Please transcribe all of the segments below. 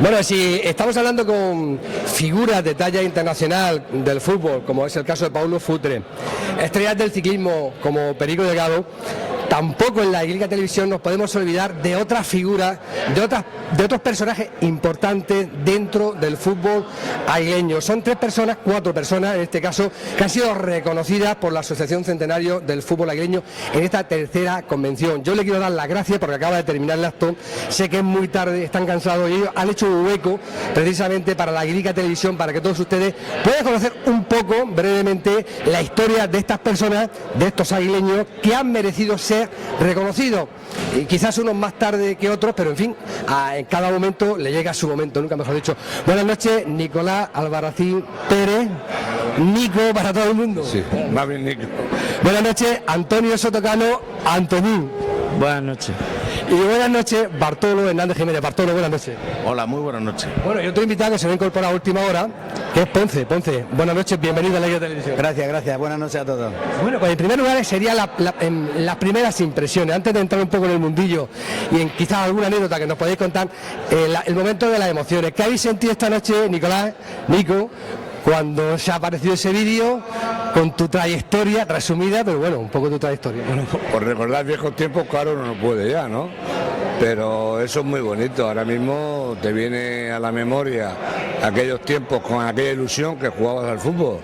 Bueno, si estamos hablando con figuras de talla internacional del fútbol, como es el caso de Paulo Futre, estrellas del ciclismo como Perico Delgado, tampoco en la Liga Televisión nos podemos olvidar de otras figuras, de otros personajes importantes dentro del fútbol aguileño. Son cuatro personas en este caso, que han sido reconocidas por la Asociación Centenario del Fútbol Aguileño en esta tercera convención. Yo le quiero dar las gracias porque acaba de terminar el acto, sé que es muy tarde, están cansados y ellos han hecho un hueco precisamente para la Liga Televisión, para que todos ustedes puedan conocer un poco, brevemente, la historia de estas personas, de estos aguileños que han merecido ser reconocidos, y quizás unos más tarde que otros, pero en fin, en cada momento le llega su momento, nunca mejor dicho. Buenas noches, Nicolás Albarracín Pérez, Nico para todo el mundo. Sí, más bien Nico. Buenas noches, Antonio Sotocano, Antonín. Buenas noches. Y buenas noches, Bartolo Hernández Jiménez. Bartolo, buenas noches. Hola, muy buenas noches. Bueno, y otro invitado que se va a incorporar a última hora, que es Ponce. Ponce, buenas noches, bienvenido a la Liga Televisión. Gracias, buenas noches a todos. Bueno, pues en primer lugar serían las primeras impresiones, antes de entrar un poco en el mundillo y en quizás alguna anécdota que nos podéis contar, el momento de las emociones. ¿Qué habéis sentido esta noche, Nicolás, Nico, cuando se ha aparecido ese vídeo con tu trayectoria resumida, pero bueno, un poco tu trayectoria? Bueno, por recordar viejos tiempos, claro, no puede ya, ¿no? Pero eso es muy bonito. Ahora mismo te viene a la memoria aquellos tiempos con aquella ilusión que jugabas al fútbol.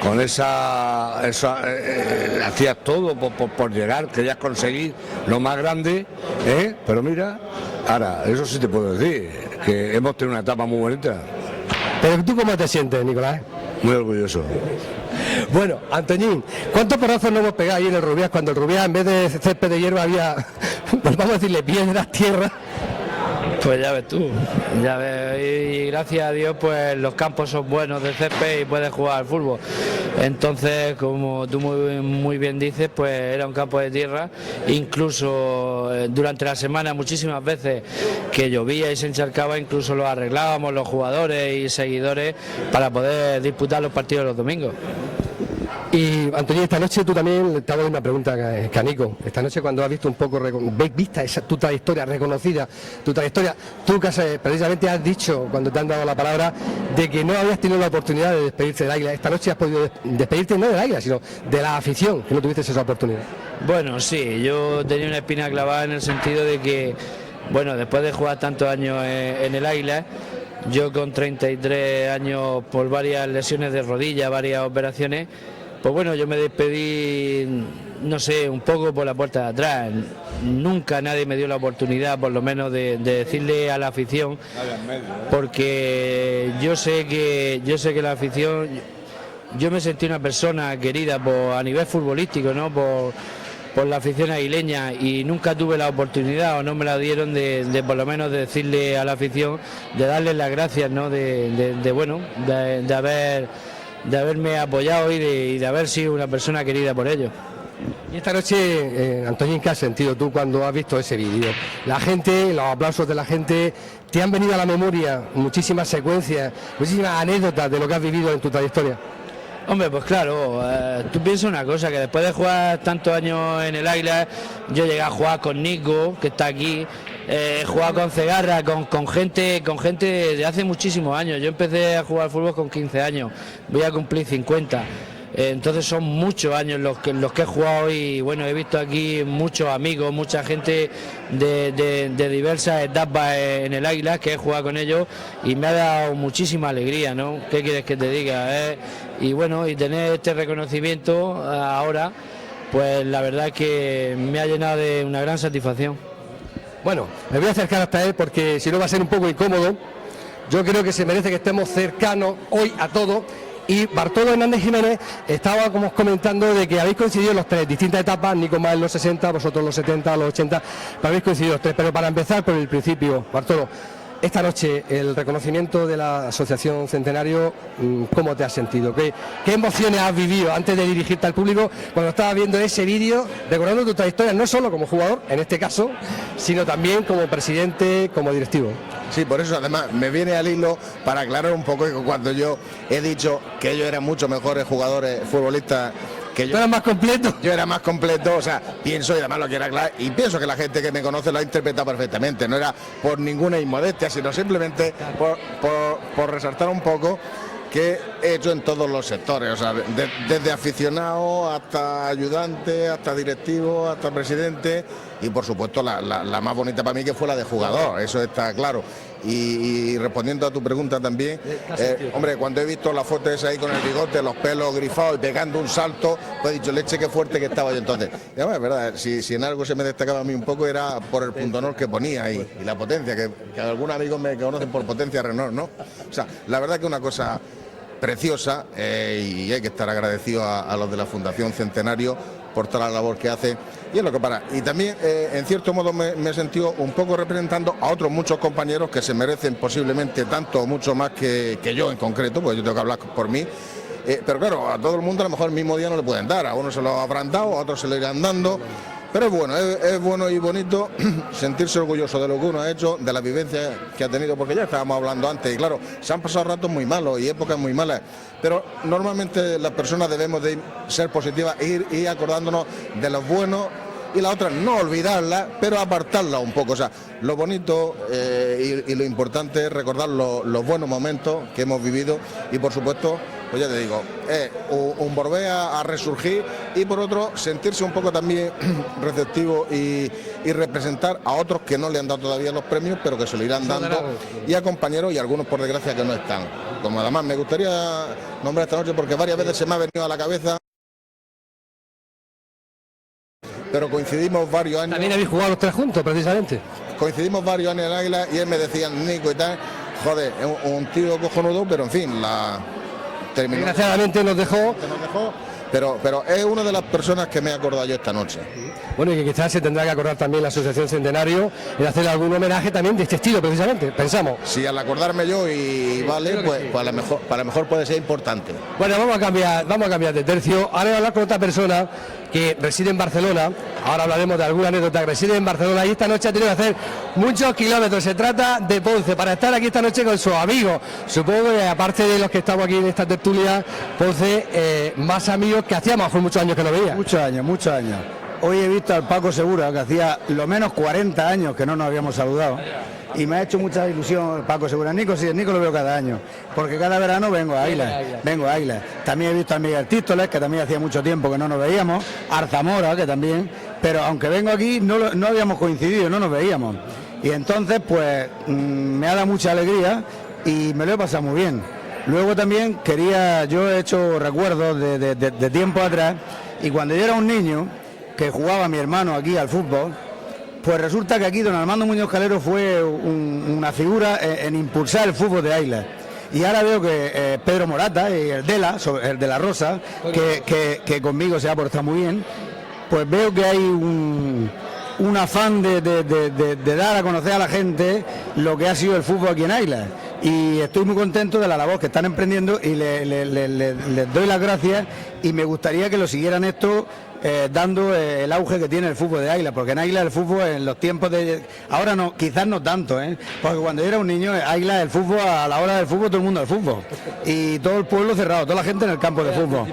Con esa hacías todo por llegar, querías conseguir lo más grande, ¿eh? Pero mira, ahora, eso sí te puedo decir, que hemos tenido una etapa muy bonita. ¿Pero tú cómo te sientes, Nicolás? Muy orgulloso. Bueno, Antoñín, ¿cuántos porrazos nos hemos pegado ahí en el Rubiás cuando el Rubiás en vez de césped de hierba había, pues vamos a decirle, piedras, tierra? Pues ya ves tú, ya ves, y gracias a Dios pues los campos son buenos de césped y puedes jugar al fútbol. Entonces, como tú muy bien dices, pues era un campo de tierra, incluso durante la semana muchísimas veces que llovía y se encharcaba, incluso lo arreglábamos los jugadores y seguidores para poder disputar los partidos los domingos. Y Antonio, esta noche tú también te hago una pregunta que a Nico. Esta noche cuando has visto un poco, vista tu trayectoria reconocida, tu trayectoria, tú que precisamente has dicho cuando te han dado la palabra de que no habías tenido la oportunidad de despedirte del Águila. Esta noche has podido despedirte no del Águila, sino de la afición, que no tuviste esa oportunidad. Bueno, sí, yo tenía una espina clavada en el sentido de que, bueno, después de jugar tantos años en el Águila, yo con 33 años por varias lesiones de rodilla, varias operaciones, pues bueno, yo me despedí, no sé, un poco por la puerta de atrás. Nunca nadie me dio la oportunidad, por lo menos, de decirle a la afición, porque yo sé que la afición, yo me sentí una persona querida a nivel futbolístico, ¿no? Por la afición aguileña, y nunca tuve la oportunidad o no me la dieron de por lo menos de decirle a la afición, de darles las gracias, ¿no? De haberme apoyado y de haber sido una persona querida por ellos. Y esta noche, Antoñín, ¿qué has sentido tú cuando has visto ese vídeo? La gente, los aplausos de la gente, ¿te han venido a la memoria muchísimas secuencias, muchísimas anécdotas de lo que has vivido en tu trayectoria? Hombre, pues claro, tú piensas una cosa, que después de jugar tantos años en el Águila, yo llegué a jugar con Nico, que está aquí, he jugado con Cegarra, con gente de hace muchísimos años. Yo empecé a jugar al fútbol con 15 años, voy a cumplir 50. Entonces son muchos años los que he jugado, y bueno, he visto aquí muchos amigos, mucha gente de diversas etapas en el Águila, que he jugado con ellos, y me ha dado muchísima alegría, ¿no? ¿Qué quieres que te diga? Y bueno, y tener este reconocimiento ahora, pues la verdad es que me ha llenado de una gran satisfacción. Bueno, me voy a acercar hasta él porque si no va a ser un poco incómodo. Yo creo que se merece que estemos cercanos hoy a todos. Y Bartolo Hernández Jiménez estaba como comentando de que habéis coincidido en los tres, distintas etapas, Nico más en los 60, vosotros los 70, los 80, pero habéis coincidido los tres. Pero para empezar por el principio, Bartolo, esta noche el reconocimiento de la Asociación Centenario, ¿cómo te has sentido? ¿Qué emociones has vivido antes de dirigirte al público cuando estabas viendo ese vídeo, recordando tu trayectoria, no solo como jugador, en este caso, sino también como presidente, como directivo? Sí, por eso además me viene al hilo para aclarar un poco que cuando yo he dicho que ellos eran mucho mejores jugadores futbolistas que ¿Tú eras más completo? yo era más completo, o sea, pienso, y además lo que era claro, y pienso que la gente que me conoce lo ha interpretado perfectamente, no era por ninguna inmodestia, sino simplemente por resaltar un poco que he hecho en todos los sectores, o sea, desde aficionado hasta ayudante, hasta directivo, hasta presidente, y por supuesto la más bonita para mí que fue la de jugador, eso está claro. Y respondiendo a tu pregunta también, hombre, cuando he visto la foto esa ahí con el bigote, los pelos grifados y pegando un salto, pues he dicho, leche, qué fuerte que estaba yo entonces. Y además, es verdad, si en algo se me destacaba a mí un poco era por el punto honor que ponía ahí, y la potencia, que algunos amigos me conocen por potencia Renault, ¿no? O sea, la verdad que una cosa preciosa, y hay que estar agradecido a los de la Fundación Centenario por toda la labor que hace, y es lo que para. Y también, en cierto modo, me he sentido un poco representando a otros muchos compañeros que se merecen posiblemente tanto o mucho más que yo en concreto, porque yo tengo que hablar por mí. Pero claro, a todo el mundo a lo mejor el mismo día no le pueden dar, a unos se lo habrán dado, a otros se lo irán dando. Pero es bueno y bonito sentirse orgulloso de lo que uno ha hecho, de la vivencia que ha tenido, porque ya estábamos hablando antes, y claro, se han pasado ratos muy malos y épocas muy malas, pero normalmente las personas debemos de ser positivas e ir acordándonos de los buenos, y la otra no olvidarla, pero apartarla un poco. O sea, lo bonito y lo importante es recordar los buenos momentos que hemos vivido, y por supuesto, pues ya te digo, un volver a resurgir, y por otro sentirse un poco también receptivo y representar a otros que no le han dado todavía los premios, pero que se lo irán dando, y a compañeros y algunos por desgracia que no están. Como además me gustaría nombrar esta noche porque varias veces se me ha venido a la cabeza, pero coincidimos varios años. También habéis jugado los tres juntos, precisamente. Coincidimos varios años en el Águila, y él me decía, Nico y tal, joder, es un tío cojonudo, pero en fin, terminó. Desgraciadamente nos dejó. Pero es una de las personas que me he acordado yo esta noche. Bueno, y que quizás se tendrá que acordar también la Asociación Centenario en hacer algún homenaje también de este estilo, precisamente, pensamos. Si al acordarme yo y vale, pues a lo mejor puede ser importante. Bueno, vamos a cambiar de tercio. Ahora voy a hablar con otra persona que reside en Barcelona. Ahora hablaremos de alguna anécdota que reside en Barcelona, y esta noche ha tenido que hacer muchos kilómetros. Se trata de Ponce, para estar aquí esta noche con sus amigos. Supongo que aparte de los que estamos aquí en esta tertulia, Ponce, más amigos que hacíamos por muchos años que no veía. Muchos años. Hoy he visto al Paco Segura, que hacía lo menos 40 años que no nos habíamos saludado, y me ha hecho mucha ilusión el Paco Segura. Nico, sí, Nico lo veo cada año, porque cada verano vengo a Águila. También he visto a Miguel Tístoles, que también hacía mucho tiempo que no nos veíamos, Arzamora, que también, pero aunque vengo aquí no habíamos coincidido, no nos veíamos. Y entonces, pues, me ha dado mucha alegría y me lo he pasado muy bien. Luego también yo he hecho recuerdos de tiempo atrás, y cuando yo era un niño, que jugaba mi hermano aquí al fútbol, pues resulta que aquí don Armando Muñoz Calero fue una figura en impulsar el fútbol de Águila. Y ahora veo que Pedro Morata y el de la Rosa, que conmigo se ha portado muy bien, pues veo que hay un afán de dar a conocer a la gente lo que ha sido el fútbol aquí en Águila. Y estoy muy contento de la labor que están emprendiendo, y les doy las gracias, y me gustaría que lo siguieran esto, dando el auge que tiene el fútbol de Águila, porque en Águila el fútbol en los tiempos de ahora no, quizás no tanto, porque cuando yo era un niño, Águila, el fútbol, a la hora del fútbol todo el mundo al fútbol, y todo el pueblo cerrado, toda la gente en el campo de fútbol,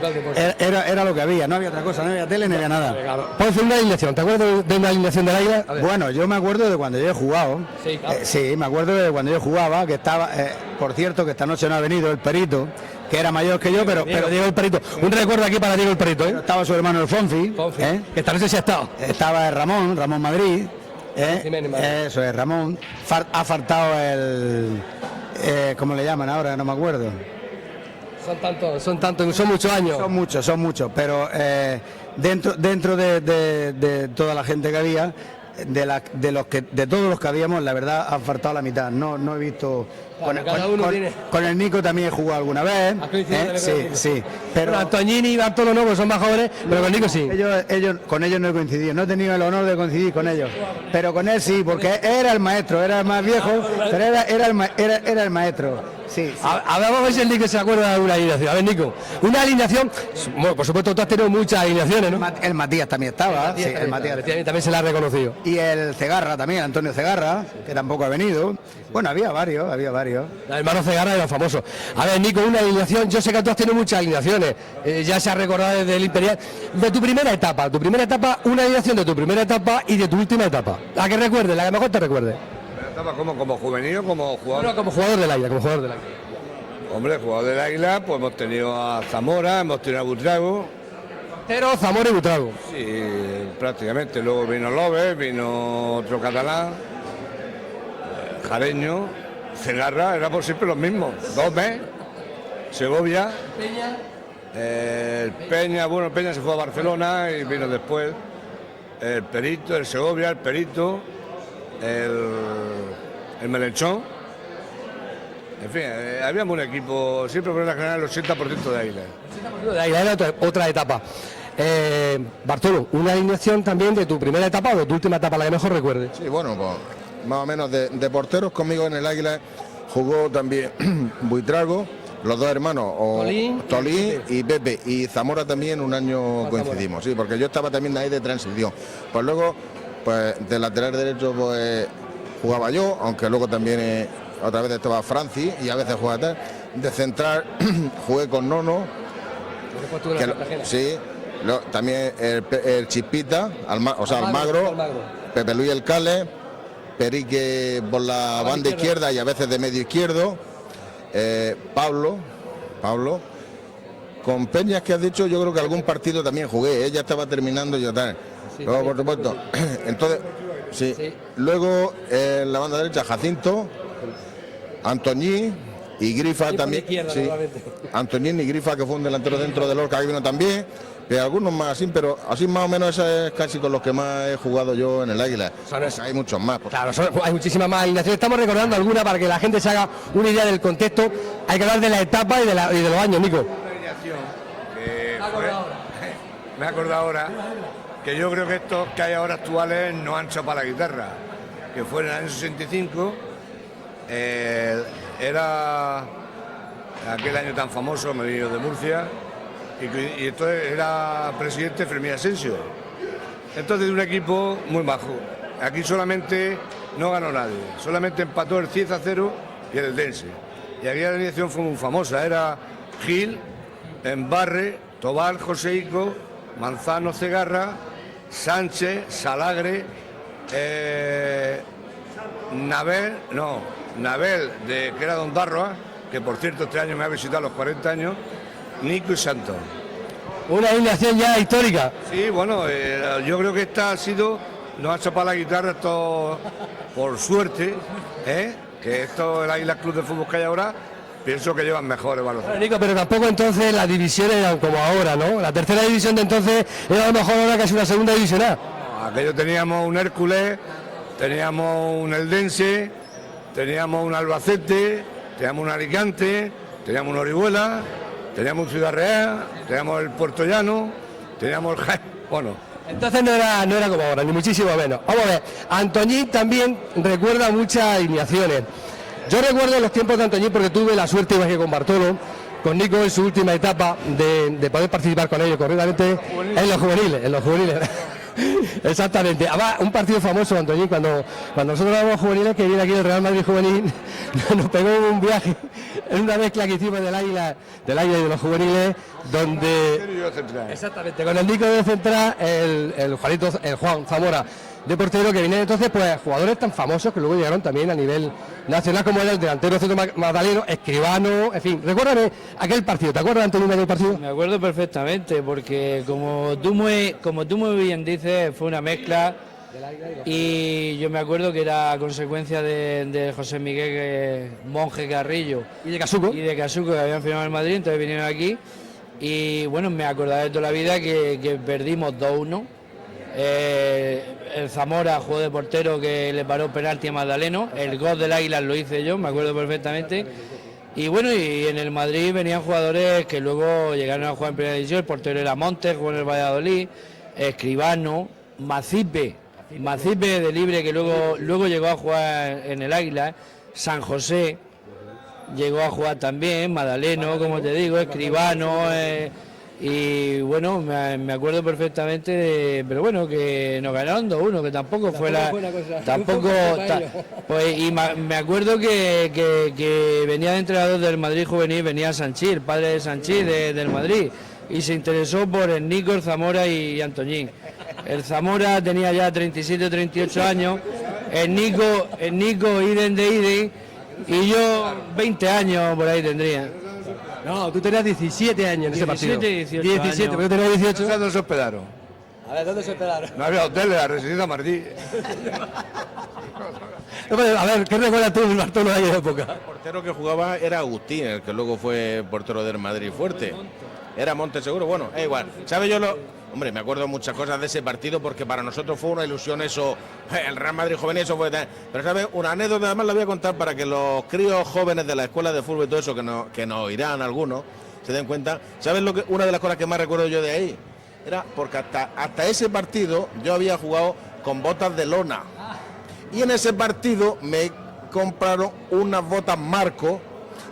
era lo que había, no había otra cosa, no había tele, ni había nada. ¿Puedo hacer una alineación? ¿Te acuerdas de una alineación del Águila? Bueno, yo me acuerdo de cuando yo he jugado. Sí, claro. Sí, me acuerdo de cuando yo jugaba, que estaba, por cierto, que esta noche no ha venido el Perito, que era mayor que yo, pero Diego el Perito. Un recuerdo aquí para Diego el Perito, Estaba su hermano el Fonfi, que esta noche sí ha estado. Estaba Ramón Madrid, eso es, Ramón. Ha faltado ¿cómo le llaman ahora? No me acuerdo. Son muchos años. Son muchos, pero dentro de toda la gente que había, de todos los que habíamos, la verdad han faltado la mitad. No he visto. Con el Nico también he jugado alguna vez. Sí. Pero Antoñini y Bartolo no, pues son más jóvenes, pero con Nico sí. Con ellos no he coincidido, no he tenido el honor de coincidir con ellos. Pero con él sí, porque era el maestro, era el más viejo, pero era el maestro. Sí, sí. Vamos a ver si el Nico se acuerda de alguna alineación. A ver, Nico, una alineación, bueno, por supuesto tú has tenido muchas alineaciones, ¿no? El Matías también estaba, sí, el Matías. También se la ha reconocido. Y el Cegarra también, Antonio Cegarra, que tampoco ha venido. Bueno, había varios. Los hermanos Cegarra eran famosos. A ver, Nico, una alineación, yo sé que tú has tenido muchas alineaciones, ya se ha recordado desde el Imperial, de tu primera etapa, una alineación de tu primera etapa y de tu última etapa. La que recuerdes, la que mejor te recuerde. ¿Estaba como juvenil o como jugador? Bueno, como jugador del Águila, Hombre, jugador del Águila, pues hemos tenido a Zamora, hemos tenido a Butrago. Pero Zamora y Butrago. Sí, prácticamente. Luego vino López, vino otro catalán, Jareño, Cegarra, era por siempre los mismos. Gómez, Segovia, el Peña, bueno, el Peña se fue a Barcelona y vino después. El Perito, el Segovia, el Perito, el Melenchón. En fin, habíamos un equipo, siempre por la general el 80% de Águila. De Águila era otra etapa. Bartolo, una alineación también de tu primera etapa o de tu última etapa, la que mejor recuerdes. Sí, bueno, pues más o menos de porteros conmigo en el Águila jugó también Buitrago, los dos hermanos, Tolín y Pepe, y Zamora también un año coincidimos, sí, porque yo estaba también ahí de transición. Pues luego, pues de lateral derecho pues jugaba yo, aunque luego también otra vez estaba Francis y a veces jugaba tal. De central jugué con Nono, sí, también el Chispita, Almagro, Pepe Luis El Cale, Perique por la banda izquierda y a veces de medio izquierdo, Pablo, con Peñas que has dicho, yo creo que algún partido también jugué, ella estaba terminando y yo tal. Sí, luego, por supuesto, entonces, sí. Luego en la banda derecha Jacinto, Antoñín y Grifa también. Sí. Antoñín y Grifa, que fue un delantero dentro del Lorca, que vino también. Pero algunos más así, pero así más o menos esa es casi con los que más he jugado yo en el Águila. Hay muchos más. Claro, hay muchísimas más alineaciones. Estamos recordando algunas para que la gente se haga una idea del contexto. Hay que hablar de la etapa y de los años, Nico. Me he acordado ahora que yo creo que estos que hay ahora actuales no han hecho para la guitarra, que fue en el año 65, era aquel año tan famoso, me vino de Murcia, y entonces era presidente Fermín Asensio. Entonces de un equipo muy bajo. Aquí solamente no ganó nadie, solamente empató el 10-0 y el Dense. Y aquí la alineación fue muy famosa, era Gil, Embarre, Tobal, Joseico, Manzano, Cegarra, Sánchez, Salagre, Nabel, que era Don Darroa, que por cierto este año me ha visitado a los 40 años, Nico y Santos. Una alineación ya histórica. Sí, bueno, yo creo que esta ha sido, no ha hecho para la guitarra esto por suerte, que esto, el Águila Club de Fútbol que hay ahora, pienso que llevan mejores valores. Nico, pero tampoco entonces las divisiones eran como ahora, ¿no? La tercera división de entonces era a lo mejor ahora casi una segunda división A. Aquello teníamos un Hércules, teníamos un Eldense, teníamos un Albacete, teníamos un Alicante, teníamos un Orihuela, teníamos un Ciudad Real, teníamos el Puerto Llano, teníamos el Jaén, bueno. Entonces no era como ahora, ni muchísimo menos. Vamos a ver, Antoñín también recuerda muchas alineaciones. Yo recuerdo los tiempos de Antoñín porque tuve la suerte, igual que con Bartolo, con Nico en su última etapa, de poder participar con ellos correctamente en los juveniles. Exactamente. Además, un partido famoso, Antoñín, cuando nosotros éramos juveniles, que viene aquí el Real Madrid juvenil, nos pegó un viaje en una mezcla que hicimos del Águila y de los juveniles, donde exactamente, con el Nico de central, el Juan Zamora de portero, que viene entonces pues jugadores tan famosos que luego llegaron también a nivel nacional, como era el delantero centro Magdaleno, Escribano, en fin. Recuérdame aquel partido, ¿te acuerdas, Antonio, de aquel partido? Me acuerdo perfectamente, porque como tú muy bien dices, fue una mezcla, y yo me acuerdo que era a consecuencia de José Miguel Monje Carrillo y de Casuco, que habían firmado en Madrid, entonces vinieron aquí, y bueno, me acordaba de toda la vida que perdimos 2-1. El Zamora jugó de portero, que le paró penalti a Magdaleno. El gol del Águila lo hice yo, me acuerdo perfectamente. Y bueno, y en el Madrid venían jugadores que luego llegaron a jugar en primera división. El portero era Montes, jugó en el Valladolid, Escribano, Macipe de libre, que luego llegó a jugar en el Águila, San José, llegó a jugar también, Madaleno, como te digo, Escribano, y bueno, me acuerdo perfectamente, pero bueno, que nos ganaron 2-1, que tampoco fue la... Pues, y me acuerdo que venía de entrenador del Madrid juvenil, venía Sanchís, el padre de Sanchís del Madrid, y se interesó por el Nico, el Zamora y Antoñín. El Zamora tenía ya 37 o 38 años, el Nico Iden de Iden, y yo 20 años por ahí tendría. No, tú tenías 17 años en ese partido. 17 17, pero yo tenía 18. ¿Dónde se hospedaron? A ver, ¿dónde se hospedaron? No había hotel, la residencia Martí. A ver, ¿qué recuerdas tú del Bartolo de aquella época? El portero que jugaba era Agustín, el que luego fue portero del Madrid fuerte. Era Monte seguro, bueno, es igual. ¿Sabes yo Hombre, me acuerdo muchas cosas de ese partido porque para nosotros fue una ilusión eso, el Real Madrid joven, eso fue... Pero, ¿sabes? Una anécdota además la voy a contar para que los críos jóvenes de la escuela de fútbol y todo eso, que nos oirán algunos, se den cuenta. ¿Sabes una de las cosas que más recuerdo yo de ahí? Era porque hasta ese partido yo había jugado con botas de lona. Y en ese partido me compraron unas botas Marco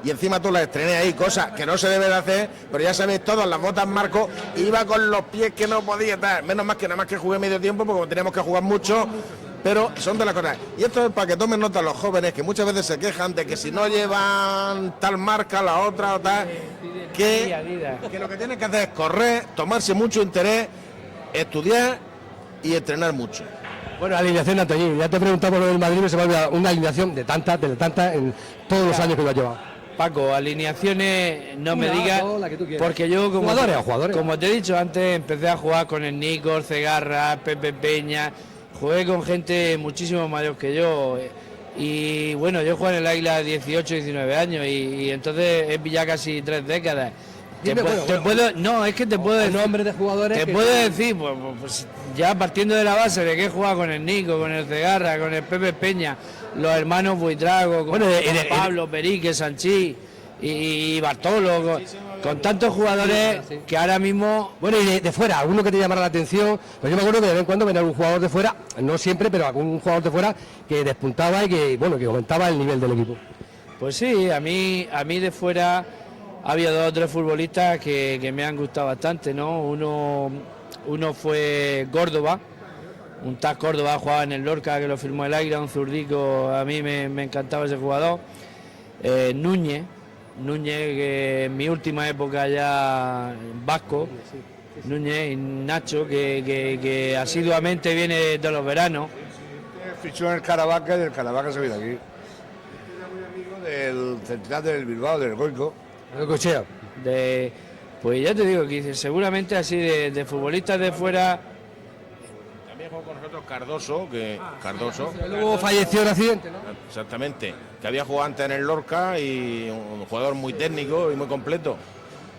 y encima tú las estrené ahí, cosa que no se debe de hacer, pero ya sabéis todas, las botas Marco, iba con los pies que no podía estar, menos más que nada más que jugué medio tiempo porque teníamos que jugar mucho, pero son de las cosas. Y esto es para que tomen nota los jóvenes que muchas veces se quejan de que si no llevan tal marca, la otra o tal, que lo que tienen que hacer es correr, tomarse mucho interés, estudiar y entrenar mucho. Bueno, alineación de Antoñín, ya te he preguntado por lo del Madrid, se va a olvidar una alineación de tantas en todos los años que lo ha llevado. Paco, alineaciones no me digas, porque yo jugadores. Como te he dicho antes, empecé a jugar con el Nico, Cegarra, Pepe Peña, jugué con gente muchísimo mayor que yo, y bueno, yo jugué en el Águila 18, 19 años, y entonces es ya casi 3 décadas. No, es que te puedo decir nombres de jugadores. Te puedo decir, pues ya partiendo de la base de que he jugado con el Nico, con el Cegarra, con el Pepe Peña, los hermanos Buitrago, con Pablo, Perique, Sanchís y Bartolo, con tantos jugadores que ahora mismo... Bueno, y de fuera, alguno que te llamara la atención, pues yo me acuerdo que de vez en cuando venía algún jugador de fuera, no siempre, pero algún jugador de fuera que despuntaba y que aumentaba el nivel del equipo. Pues sí, a mí de fuera había 2 o 3 futbolistas que me han gustado bastante, ¿no? Uno fue Córdoba, un tal Córdoba, jugaba en el Lorca, que lo firmó el Águila, un zurdico, a mí me encantaba ese jugador. Núñez, que en mi última época ya vasco, Núñez y Nacho, que asiduamente viene todos los veranos. Fichó en el Caravaca y del Caravaca se viene aquí. Era muy amigo del central del Bilbao, del Goico. Pues ya te digo que seguramente así de futbolistas de fuera. También jugó con nosotros Cardoso. Luego falleció en accidente, ¿no? Exactamente, que había jugado antes en el Lorca y un jugador muy técnico y muy completo.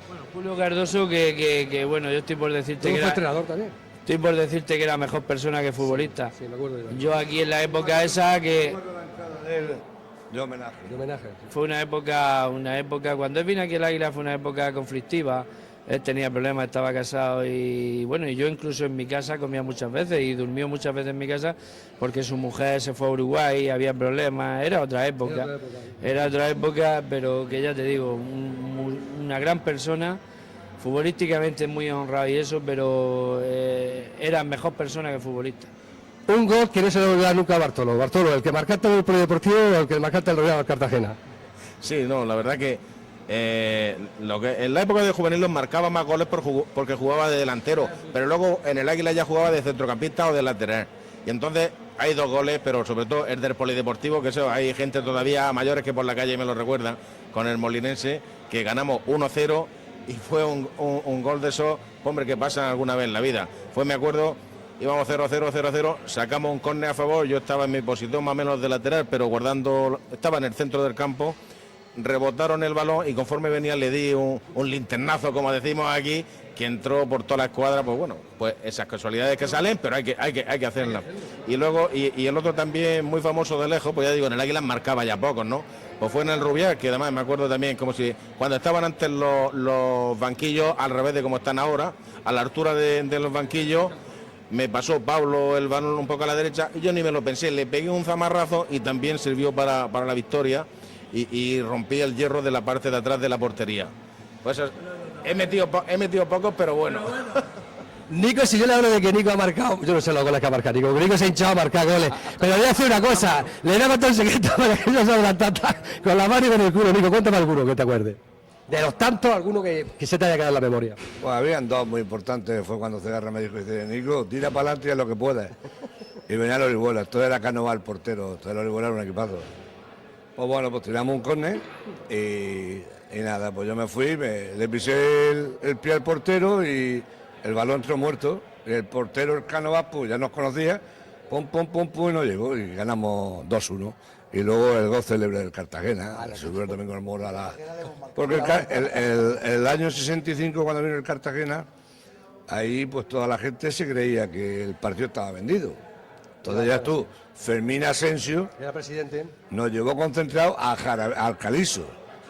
Bueno, Julio Cardoso, que bueno, yo estoy por decirte que fue entrenador también. Estoy por decirte que era mejor persona que futbolista. Sí, me acuerdo. Yo aquí en la época esa que... De homenaje. Fue una época, cuando él vino aquí al Águila fue una época conflictiva. Él tenía problemas, estaba casado y bueno, y yo incluso en mi casa comía muchas veces y durmió muchas veces en mi casa porque su mujer se fue a Uruguay, había problemas, era otra época, pero que ya te digo, una gran persona, futbolísticamente muy honrado y eso, pero era mejor persona que futbolista. Un gol que no se le olvidará nunca a Bartolo. Bartolo, el que marcaste en el Polideportivo o el que marcaste en el Real Cartagena. Sí, no, la verdad que lo que en la época de juveniles marcaba más goles porque jugaba de delantero, pero luego en el Águila ya jugaba de centrocampista o de lateral. Y entonces hay 2 goles, pero sobre todo el del Polideportivo, que eso hay gente todavía mayores que por la calle me lo recuerdan, con el Molinense, que ganamos 1-0 y fue un gol de esos, hombre, que pasan alguna vez en la vida. Me acuerdo, íbamos 0-0, sacamos un córner a favor, yo estaba en mi posición más o menos de lateral, pero estaba en el centro del campo, rebotaron el balón y conforme venía le di un linternazo, como decimos aquí, que entró por toda la escuadra. Pues bueno, pues esas casualidades que salen, pero hay que hacerlas. Y luego, y el otro también muy famoso de lejos, pues ya digo, en el Águila marcaba ya pocos, ¿no? Pues fue en el Rubial, que además me acuerdo también como si cuando estaban antes los banquillos al revés de como están ahora, a la altura de los banquillos, me pasó Pablo el balón un poco a la derecha y yo ni me lo pensé, le pegué un zamarrazo y también sirvió para la victoria. y rompí el hierro de la parte de atrás de la portería. Pues he metido pocos, pero bueno. Nico, si yo le hablo de que Nico ha marcado, yo no sé los goles que ha marcado Nico, Nico se ha hinchado a marcar goles, pero le voy a decir una cosa, le voy a contar un secreto para que no se la tata con la mano y con el culo. Nico, cuéntame alguno que te acuerdes. De los tantos, alguno que se te haya quedado en la memoria. Pues habían dos muy importantes, fue cuando Cegarra me dijo, dice, Nico, tira para adelante y haz lo que puedas. Y venía el Orihuela, esto era Canova el portero, esto era el Orihuela un equipazo. Pues bueno, pues tiramos un córner y nada, pues yo me fui, le pisé el pie al portero y el balón entró muerto. Y el portero, el Canova, pues ya nos conocía, pum, y nos llegó y ganamos 2-1. Y luego el gol célebre del Cartagena, subió también con el moral. Porque el año 65, cuando vino el Cartagena, ahí pues toda la gente se creía que el partido estaba vendido. Entonces ya tú, Fermín Asensio, Era presidente. nos llevó concentrado al Caliso.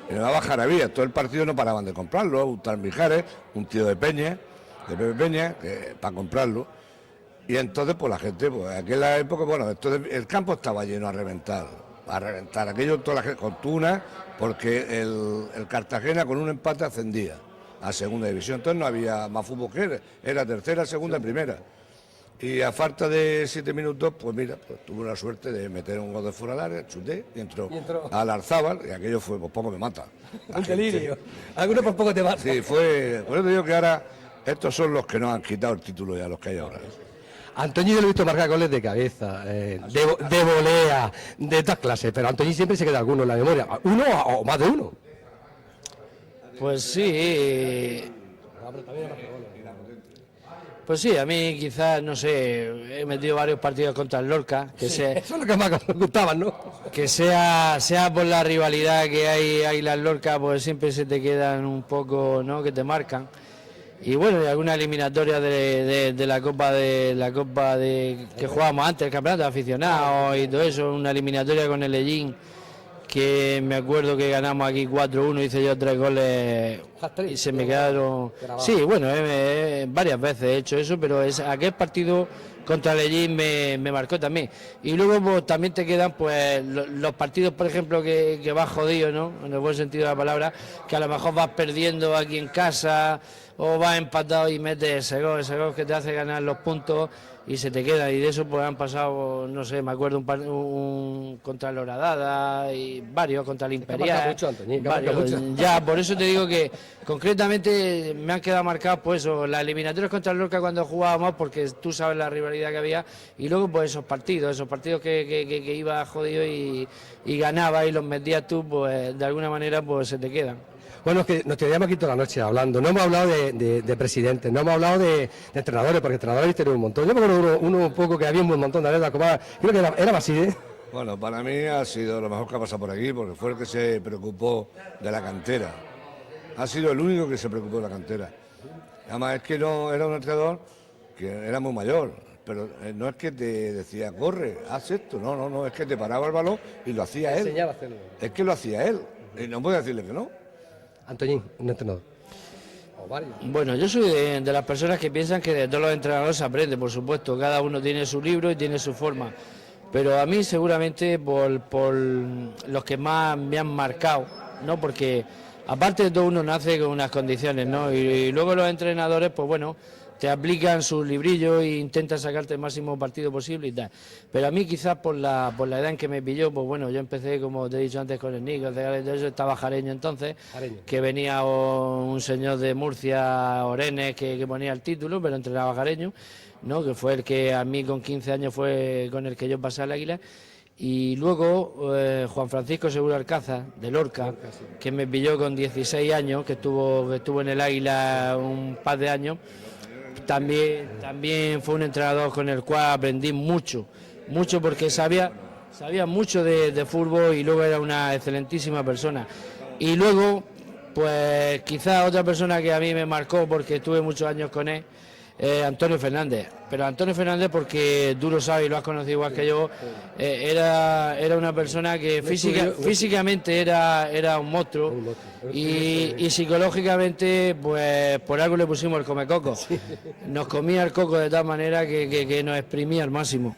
Y nos daba Jaravía, todo el partido no paraban de comprarlo, Gustavo Mijares, un tío de Pepe Peña, para comprarlo. Y entonces pues la gente, pues en aquella época, bueno, entonces el campo estaba lleno a reventar, aquello toda la gente con tunas, porque el Cartagena con un empate ascendía a segunda división, entonces no había más fútbol que era tercera, segunda y primera. Y a falta de 7 minutos, pues mira, pues tuve la suerte de meter un gol de fuera del área, chuté y entró al Arzábal, y aquello fue, pues poco me mata. Un delirio. Algunos por poco te matan. Sí, fue, por eso te digo que ahora estos son los que nos han quitado el título ya, los que hay ahora. Antonio yo lo he visto marcar goles de cabeza, de volea, de todas clases, pero Antonio siempre se queda alguno en la memoria, uno o más de uno. Pues sí. Pues sí, a mí quizás, no sé, he metido varios partidos contra el Lorca, que Eso es lo que más nos gustaban, ¿no? que sea por la rivalidad que hay las Lorca, pues siempre se te quedan un poco, ¿no?, que te marcan. Y bueno, y alguna eliminatoria de la Copa que jugábamos antes, el campeonato de aficionados y todo eso, una eliminatoria con el Ellín, que me acuerdo que ganamos aquí 4-1, hice yo 3 goles y se me quedaron. Sí, bueno, varias veces he hecho eso, pero aquel partido contra el Ellín me marcó también. Y luego pues, también te quedan pues los partidos, por ejemplo, que vas jodido, ¿no?, en el buen sentido de la palabra, que a lo mejor vas perdiendo aquí en casa o vas empatado y metes ese gol que te hace ganar los puntos y se te queda. Y de eso pues han pasado, no sé, me acuerdo un contra el Horadada y varios contra el Imperial. Mucho, Antonio, varios. Ya, por eso te digo que concretamente me han quedado marcados pues eso, las eliminatorias contra el Lorca cuando jugábamos, porque tú sabes la rivalidad que había, y luego pues esos partidos que iba jodido y ganaba y los metías tú, pues de alguna manera pues se te quedan. Bueno, es que nos teníamos aquí toda la noche hablando. No hemos hablado de presidentes, no hemos hablado de entrenadores, porque entrenadores tenemos un montón. Yo me acuerdo uno un poco que había un montón de anécdotas, como creo que era Basile. Bueno, para mí ha sido lo mejor que ha pasado por aquí, porque fue el que se preocupó de la cantera. Ha sido el único que se preocupó de la cantera. Además es que no era un entrenador que era muy mayor, pero no es que te decía, corre, haz esto, no, es que te paraba el balón y lo hacía él. Enseñaba a hacerlo. Es que lo hacía él, y no puedo decirle que no. Antoñín, un entrenador. O varios. Bueno, yo soy de las personas que piensan que de todos los entrenadores se aprende, por supuesto, cada uno tiene su libro y tiene su forma, pero a mí seguramente por los que más me han marcado, ¿no?, porque aparte de todo uno nace con unas condiciones, ¿no?, y luego los entrenadores, pues bueno, te aplican sus librillos e intentan sacarte el máximo partido posible y tal. Pero a mí quizás por la edad en que me pilló, pues bueno, yo empecé, como te he dicho antes, con el Nico, yo estaba Jareño entonces, que venía un señor de Murcia, Orenes, que ponía el título, pero entrenaba Jareño, ¿no?, que fue el que a mí con 15 años fue con el que yo pasé al Águila. Y luego Juan Francisco Seguro Alcázar, de Lorca, que me pilló con 16 años, que estuvo en el Águila un par de años. También fue un entrenador con el cual aprendí mucho porque sabía mucho de fútbol y luego era una excelentísima persona. Y luego, pues quizás otra persona que a mí me marcó porque estuve muchos años con él, Antonio Fernández. Pero Antonio Fernández, porque tú lo sabes y lo has conocido igual que yo, era una persona que físicamente era un monstruo y psicológicamente, pues por algo le pusimos el comecoco. Nos comía el coco de tal manera que nos exprimía al máximo.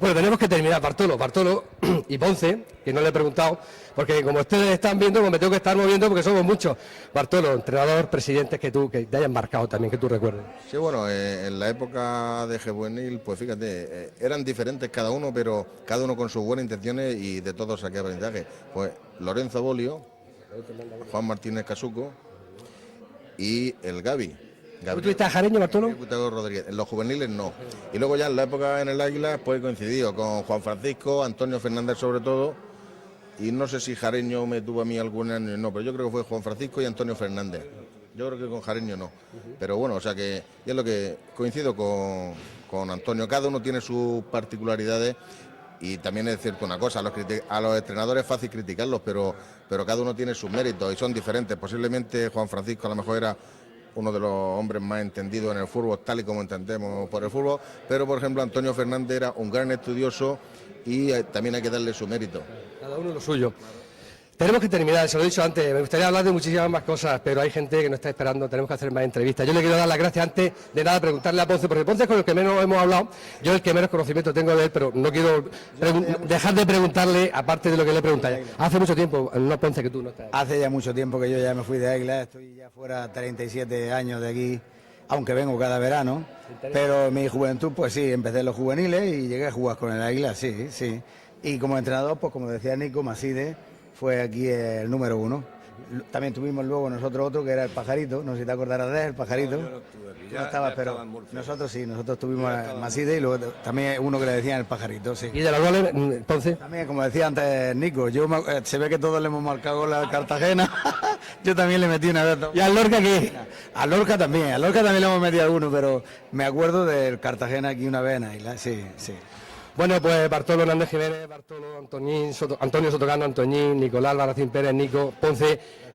Bueno, tenemos que terminar. Bartolo y Ponce, que no le he preguntado, porque como ustedes están viendo, pues me tengo que estar moviendo porque somos muchos. Bartolo, entrenador, presidentes que te hayan marcado también, que tú recuerdes. Sí, bueno, en la época de juvenil, pues fíjate, eran diferentes cada uno, pero cada uno con sus buenas intenciones y de todos saqué aprendizaje. Pues Lorenzo Bolio, Juan Martínez Casuco y el Gaby. ¿Tú tuviste a Jareño, Bartolo? Rodríguez. En los juveniles no. Y luego ya en la época en el Águila, pues he coincidido con Juan Francisco, Antonio Fernández sobre todo, y no sé si Jareño me tuvo a mí algún año, no, pero yo creo que fue Juan Francisco y Antonio Fernández. Yo creo que con Jareño no. Pero bueno, o sea que ya es lo que coincido con Antonio. Cada uno tiene sus particularidades. Y también es cierto una cosa, a los entrenadores es fácil criticarlos, pero cada uno tiene sus méritos y son diferentes. Posiblemente Juan Francisco a lo mejor era uno de los hombres más entendidos en el fútbol, tal y como entendemos por el fútbol, pero por ejemplo Antonio Fernández era un gran estudioso y también hay que darle su mérito. Cada uno lo suyo. Tenemos que terminar, se lo he dicho antes, me gustaría hablar de muchísimas más cosas, pero hay gente que nos está esperando, tenemos que hacer más entrevistas. Yo le quiero dar las gracias antes de nada, preguntarle a Ponce, porque Ponce es con el que menos hemos hablado, yo el que menos conocimiento tengo de él, pero no quiero dejar de preguntarle, aparte de lo que le he preguntado. Hace mucho tiempo, no Ponce, que tú no estás. Hace ya mucho tiempo que yo ya me fui de Águila, estoy ya fuera 37 años de aquí, aunque vengo cada verano, pero mi juventud, pues sí, empecé en los juveniles y llegué a jugar con el Águila, sí, sí. Y como entrenador, pues como decía Nico, Maside fue aquí el número 1. También tuvimos luego nosotros otro que era el Pajarito, no sé si te acordarás de él, el Pajarito. No, no estabas, pero nosotros sí, nosotros tuvimos a Maside y luego también uno que le decían el Pajarito, sí. ¿Y de los goles, Ponce? También, como decía antes Nico, se ve que todos le hemos marcado la Cartagena, yo también le metí una vez. ¿Y al Lorca qué? Al Lorca también le hemos metido alguno, pero me acuerdo del Cartagena aquí una vez en Águila, sí, sí. Bueno, pues Bartolo Hernández Jiménez, Bartolo Antonio Sotocano, Antoñín, Nicolás Barracín Pérez, Nico, Ponce.